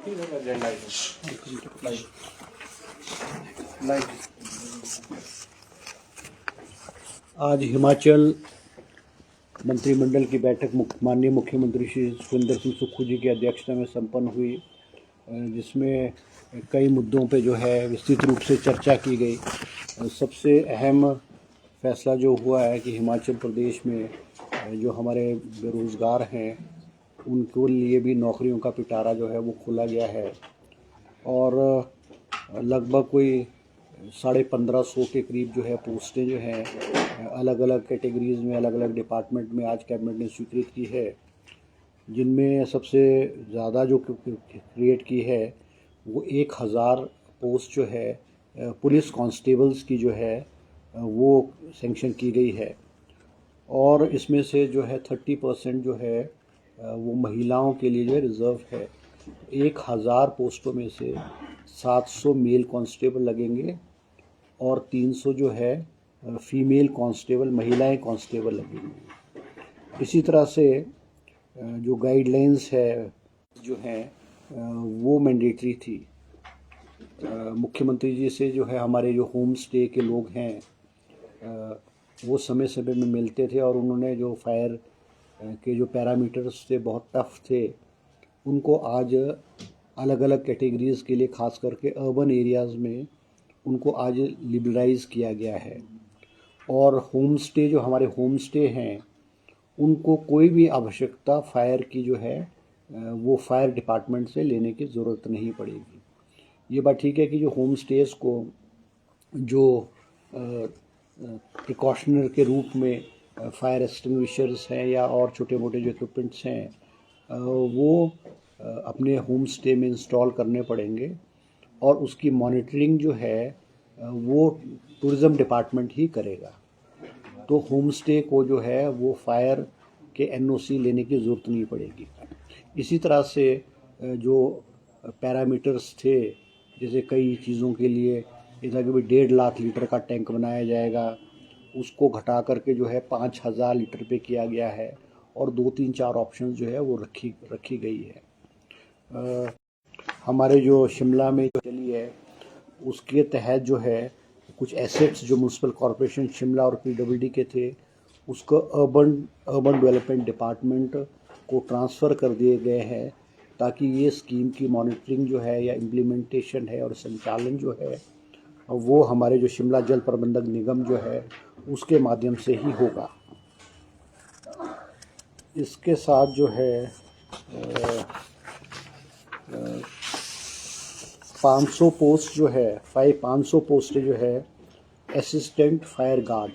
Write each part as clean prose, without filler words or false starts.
आज हिमाचल मंत्रिमंडल की बैठक माननीय मुख्यमंत्री श्री सुखविंदर सिंह सुक्खू जी की अध्यक्षता में संपन्न हुई, जिसमें कई मुद्दों पे जो है विस्तृत रूप से चर्चा की गई। सबसे अहम फैसला जो हुआ है कि हिमाचल प्रदेश में जो हमारे बेरोज़गार हैं उनके लिए भी नौकरियों का पिटारा जो है वो खोला गया है और लगभग कोई 1550 के करीब जो है पोस्टें जो हैं अलग अलग कैटेगरीज़ में, अलग अलग डिपार्टमेंट में आज कैबिनेट ने स्वीकृत की है, जिनमें सबसे ज़्यादा जो क्रिएट की है वो 1000 पोस्ट जो है पुलिस कांस्टेबल्स की जो है वो सेंक्शन की गई है और इसमें से जो है 30% जो है वो महिलाओं के लिए जो है रिज़र्व है। 1000 पोस्टों में से 700 मेल कांस्टेबल लगेंगे और 300 जो है फीमेल कांस्टेबल, महिलाएं कांस्टेबल लगेंगी। इसी तरह से जो गाइडलाइंस है जो है वो मैंडेटरी थी। मुख्यमंत्री जी से जो है हमारे जो होम स्टे के लोग हैं वो समय समय में मिलते थे और उन्होंने जो फायर के जो पैरामीटर्स थे बहुत टफ थे, उनको आज अलग अलग कैटेगरीज़ के लिए ख़ास करके अर्बन एरियाज़ में उनको आज लिबरलाइज़ किया गया है और होम स्टे जो हमारे होम स्टे हैं उनको कोई भी आवश्यकता फायर की जो है वो फायर डिपार्टमेंट से लेने की ज़रूरत नहीं पड़ेगी। ये बात ठीक है कि जो होम स्टेज़ को जो प्रिकॉशनर के रूप में फायर एक्सटिंग्विशर्स हैं या और छोटे मोटे जो इक्विपमेंट्स हैं वो अपने होम स्टे में इंस्टॉल करने पड़ेंगे और उसकी मॉनिटरिंग जो है वो टूरिज़्म डिपार्टमेंट ही करेगा। तो होम स्टे को जो है वो फायर के एनओसी लेने की ज़रूरत नहीं पड़ेगी। इसी तरह से जो पैरामीटर्स थे, जैसे कई चीज़ों के लिए जैसा कि 1.5 लाख लीटर का टैंक बनाया जाएगा, उसको घटा करके जो है 5000 लीटर पे किया गया है और 2-3-4 ऑप्शन जो है वो रखी गई है। हमारे जो शिमला में जो चली है उसके तहत जो है कुछ एसेट्स जो म्यूनसिपल कॉरपोरेशन शिमला और पीडब्ल्यूडी के थे उसको अर्बन डेवलपमेंट डिपार्टमेंट को ट्रांसफ़र कर दिए गए हैं ताकि ये स्कीम की मॉनिटरिंग जो है या इम्प्लीमेंटेशन है और संचालन जो है वो हमारे जो शिमला जल प्रबंधक निगम जो है उसके माध्यम से ही होगा। इसके साथ जो है 500 पोस्ट जो है 500 पोस्टें जो है असिस्टेंट फायर गार्ड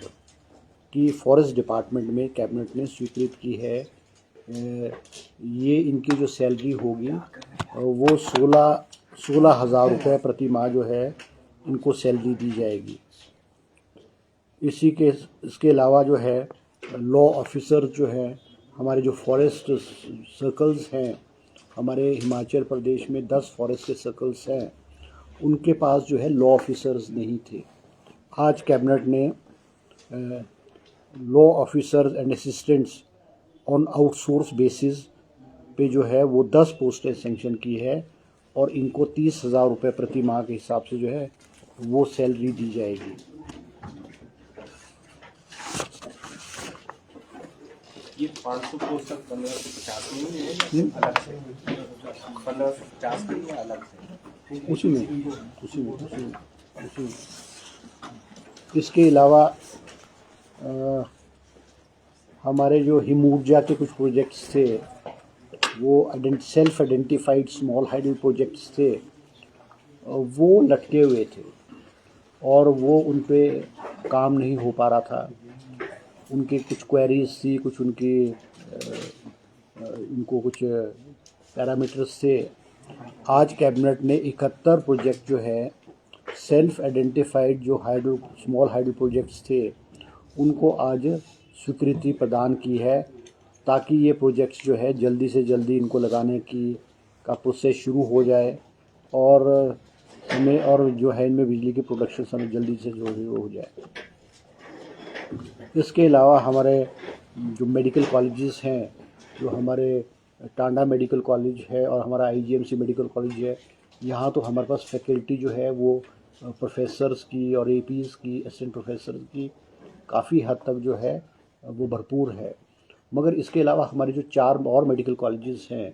की फॉरेस्ट डिपार्टमेंट में कैबिनेट ने स्वीकृत की है। ये इनकी जो सैलरी होगी वो 16,000 रुपये प्रति माह जो है इनको सैलरी दी जाएगी। इसके अलावा जो है लॉ ऑफिसर जो है हमारे जो फॉरेस्ट सर्कल्स हैं, हमारे हिमाचल प्रदेश में 10 फॉरेस्ट के सर्कल्स हैं, उनके पास जो है लॉ ऑफिसर्स नहीं थे। आज कैबिनेट ने law officers and assistants on outsource basis पे जो है वो 10 पोस्टें सेंक्शन की है और इनको 30,000 रुपये प्रति माह के हिसाब से जो है वो सैलरी दी जाएगी। ये 500 पोस्ट तक 1550 नहीं है अलग से 1550 नहीं है अलग से उसी में। इसके अलावा हमारे जो हिम ऊर्जा के कुछ प्रोजेक्ट्स थे वो self identified small hydel projects थे, वो लटके हुए थे और वो उन पे काम नहीं हो पा रहा था। उनके कुछ क्वेरीज थी, कुछ उनको कुछ पैरामीटर्स थे। आज कैबिनेट ने 71 प्रोजेक्ट जो है सेल्फ आइडेंटिफाइड जो स्मॉल हाइडल प्रोजेक्ट्स थे उनको आज स्वीकृति प्रदान की है ताकि ये प्रोजेक्ट्स जो है जल्दी से जल्दी इनको लगाने का प्रोसेस शुरू हो जाए और जो है इनमें बिजली की प्रोडक्शन समय जल्दी से जो हो जाए। इसके अलावा हमारे जो मेडिकल कॉलेजेस हैं, जो हमारे टांडा मेडिकल कॉलेज है और हमारा आईजीएमसी मेडिकल कॉलेज है, यहाँ तो हमारे पास फैकल्टी जो है वो प्रोफेसर्स की और एपीज़ की, असिस्टेंट प्रोफेसर्स की काफ़ी हद तक जो है वो भरपूर है। मगर इसके अलावा हमारे जो 4 और मेडिकल कॉलेजेस हैं,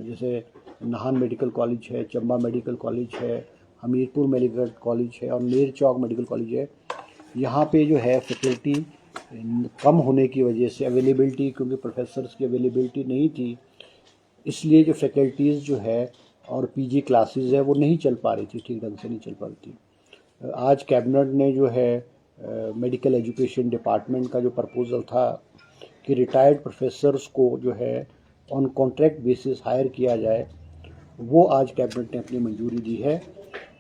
जैसे नाहन मेडिकल कॉलेज है, चंबा मेडिकल कॉलेज है, हमीरपुर मेडिकल कॉलेज है और नेर चौक मेडिकल कॉलेज है, यहाँ पे जो है फैकल्टी कम होने की वजह से अवेलेबिलिटी, क्योंकि प्रोफेसर्स की अवेलेबिलिटी नहीं थी, इसलिए जो फैकल्टीज़ जो है और पीजी क्लासेस है वो नहीं चल पा रही थी, ठीक ढंग से नहीं चल पा रही थी। आज कैबिनेट ने जो है मेडिकल एजुकेशन डिपार्टमेंट का जो प्रपोज़ल था कि रिटायर्ड प्रोफेसर्स को जो है ऑन कॉन्ट्रैक्ट बेसिस हायर किया जाए, वो आज कैबिनेट ने अपनी मंजूरी दी है।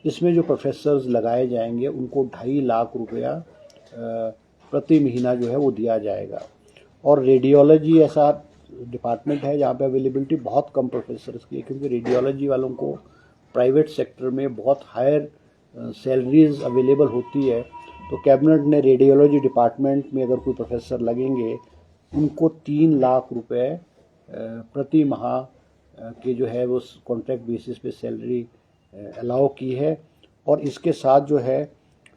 इसमें जो प्रोफेसर्स लगाए जाएंगे उनको 2.5 लाख रुपया प्रति महीना जो है वो दिया जाएगा। और रेडियोलॉजी ऐसा डिपार्टमेंट है जहाँ पे अवेलेबिलिटी बहुत कम प्रोफेसर्स की है, क्योंकि रेडियोलॉजी वालों को प्राइवेट सेक्टर में बहुत हायर सैलरीज अवेलेबल होती है। तो कैबिनेट ने रेडियोलॉजी डिपार्टमेंट में अगर कोई प्रोफेसर लगेंगे उनको 3 लाख रुपए प्रति माह के जो है वो कॉन्ट्रैक्ट बेसिस पे सैलरी अलाउ की है। और इसके साथ जो है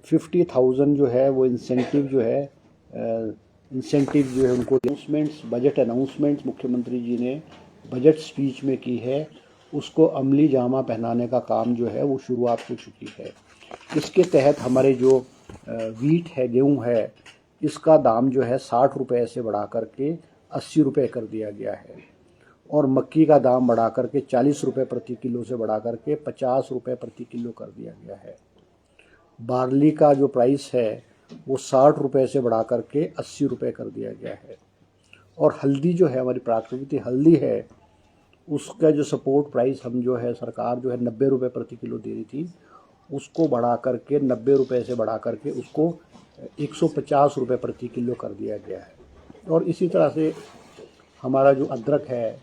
50,000 जो है वो इंसेंटिव जो है उनको अनाउंसमेंट्स, बजट अनाउंसमेंट्स मुख्यमंत्री जी ने बजट स्पीच में की है, उसको अमली जामा पहनाने का काम जो है वो शुरुआत हो चुकी है। इसके तहत हमारे जो वीट है, गेहूँ है, इसका दाम जो है 60 रुपये से बढ़ा करके 80 रुपये कर दिया गया है और मक्की का दाम बढ़ा करके 40 रुपये प्रति किलो से बढ़ा करके 50 रुपये प्रति किलो कर दिया गया है। बार्ली का जो प्राइस है वो 60 रुपये से बढ़ा करके 80 रुपये कर दिया गया है। और हल्दी जो है, हमारी प्राकृतिक हल्दी है, उसका जो सपोर्ट प्राइस हम जो है सरकार जो है 90 रुपये प्रति किलो दे रही थी, उसको बढ़ा करके 90 रुपये से बढ़ा करके उसको 150 रुपये प्रति किलो कर दिया गया है। और इसी तरह से हमारा जो अदरक है,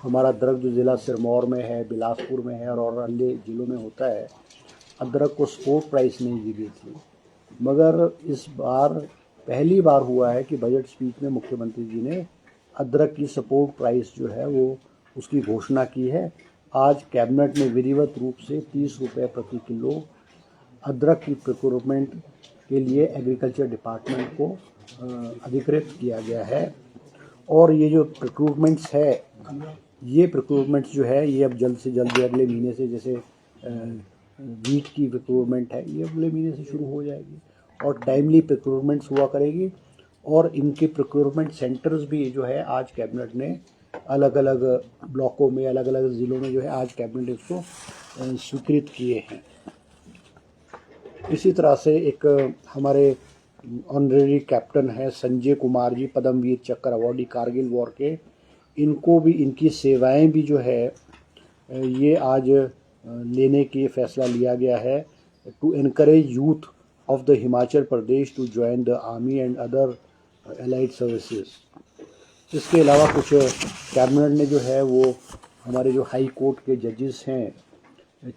हमारा अदरक जो ज़िला सिरमौर में है, बिलासपुर में है और अन्य ज़िलों में होता है, अदरक को सपोर्ट प्राइस नहीं दी गई थी। मगर इस बार पहली बार हुआ है कि बजट स्पीच में मुख्यमंत्री जी ने अदरक की सपोर्ट प्राइस जो है वो उसकी घोषणा की है। आज कैबिनेट ने विधिवत रूप से 30 रुपये प्रति किलो अदरक की प्रोक्योरमेंट के लिए एग्रीकल्चर डिपार्टमेंट को अधिकृत किया गया है। और ये जो प्रोक्योरमेंट्स है, ये प्रोक्योरमेंट्स जो है ये अब जल्द से जल्द अगले महीने से, जैसे वीट की प्रोक्योरमेंट है ये अगले महीने से शुरू हो जाएगी और टाइमली प्रोक्योरमेंट्स हुआ करेगी। और इनके प्रोक्योरमेंट सेंटर्स भी जो है आज कैबिनेट ने अलग अलग ब्लॉकों में, अलग अलग ज़िलों में जो है आज कैबिनेट ने उसको स्वीकृत किए हैं। इसी तरह से एक हमारे ऑनरेरी कैप्टन है संजय कुमार जी, पद्मवीर चक्र अवॉर्डी कारगिल वॉर के, इनको भी इनकी सेवाएं भी जो है ये आज लेने की फैसला लिया गया है to encourage youth of the Himachal Pradesh to join the army and other allied services. इसके अलावा कुछ कैबिनेट ने जो है वो हमारे जो हाई कोर्ट के जजेस हैं,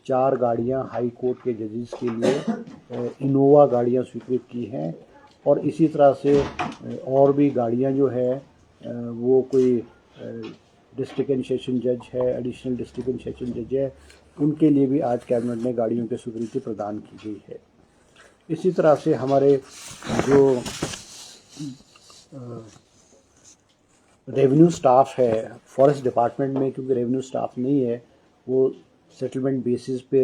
4 गाड़ियां हाई कोर्ट के जजेस के लिए इनोवा गाड़ियां स्वीकृत की हैं। और इसी तरह से और भी गाड़ियां जो है वो कोई डिस्ट्रिक्ट एंड सेशन जज है, एडिशनल डिस्ट्रिक्ट एंड सेशन जज है, उनके लिए भी आज कैबिनेट ने गाड़ियों की स्वीकृति प्रदान की गई है। इसी तरह से हमारे जो रेवेन्यू स्टाफ है फॉरेस्ट डिपार्टमेंट में, क्योंकि रेवेन्यू स्टाफ नहीं है, वो सेटलमेंट बेसिस पे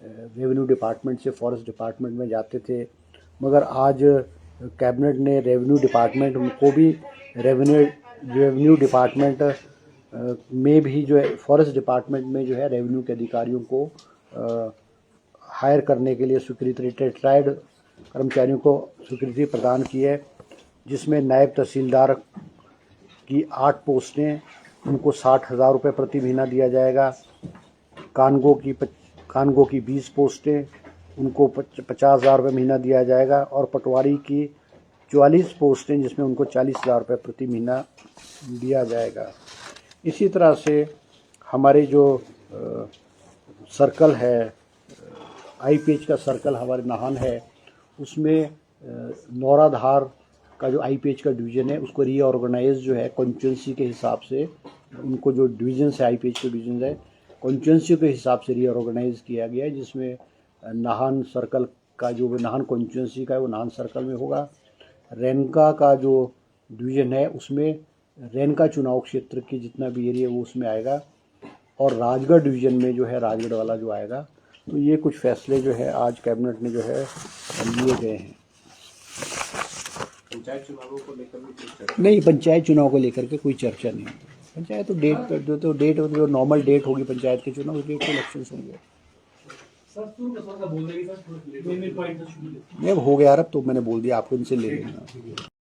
रेवेन्यू डिपार्टमेंट से फॉरेस्ट डिपार्टमेंट में जाते थे, मगर आज कैबिनेट ने रेवेन्यू डिपार्टमेंट को भी रेवेन्यू डिपार्टमेंट में भी जो है फॉरेस्ट डिपार्टमेंट में जो है रेवेन्यू के अधिकारियों को हायर करने के लिए स्वीकृति, रिटायर्ड कर्मचारियों को स्वीकृति प्रदान की है, जिसमें नायब तहसीलदार की 8 पोस्टें, उनको 60,000 रुपये प्रति महीना दिया जाएगा। कानगो की 20 पोस्टें, उनको 50,000 रुपये महीना दिया जाएगा। और पटवारी की 44 पोस्टें, जिसमें उनको 40,000 रुपये प्रति महीना दिया जाएगा। इसी तरह से हमारे जो सर्कल है, आईपीएच का सर्कल हमारे नाहन है, उसमें नौराधार का जो IPH का डिवीज़न है उसको रीऑर्गेनाइज जो है कॉन्स्टिट्यूंसी के हिसाब से, उनको जो डिवीजन है IPH के डिवीजन है कॉन्स्टिट्यूंसी के हिसाब से रीऑर्गेनाइज किया गया है, जिसमें नाहन सर्कल का जो नाहन कॉन्स्टिट्यूंसी का है वो नाहन सर्कल में होगा। रेनका का जो डिवीज़न है उसमें रेनका चुनाव क्षेत्र की जितना भी एरिया है वो उसमें आएगा, और राजगढ़ डिवीज़न में जो है राजगढ़ वाला जो आएगा। तो ये कुछ फैसले जो है आज कैबिनेट ने जो है लिए गए हैं। पंचायत चुनावों को लेकर भी कुछ चर्चा नहीं, पंचायत चुनाव को लेकर के कोई चर्चा नहीं होगी। पंचायत तो डेट पर जो नॉर्मल डेट होगी पंचायत के चुनाव, उस डेट पे इलेक्शंस होंगे। नहीं, अब हो गया यार, अब तो मैंने बोल दिया आपको, इनसे ले लेना।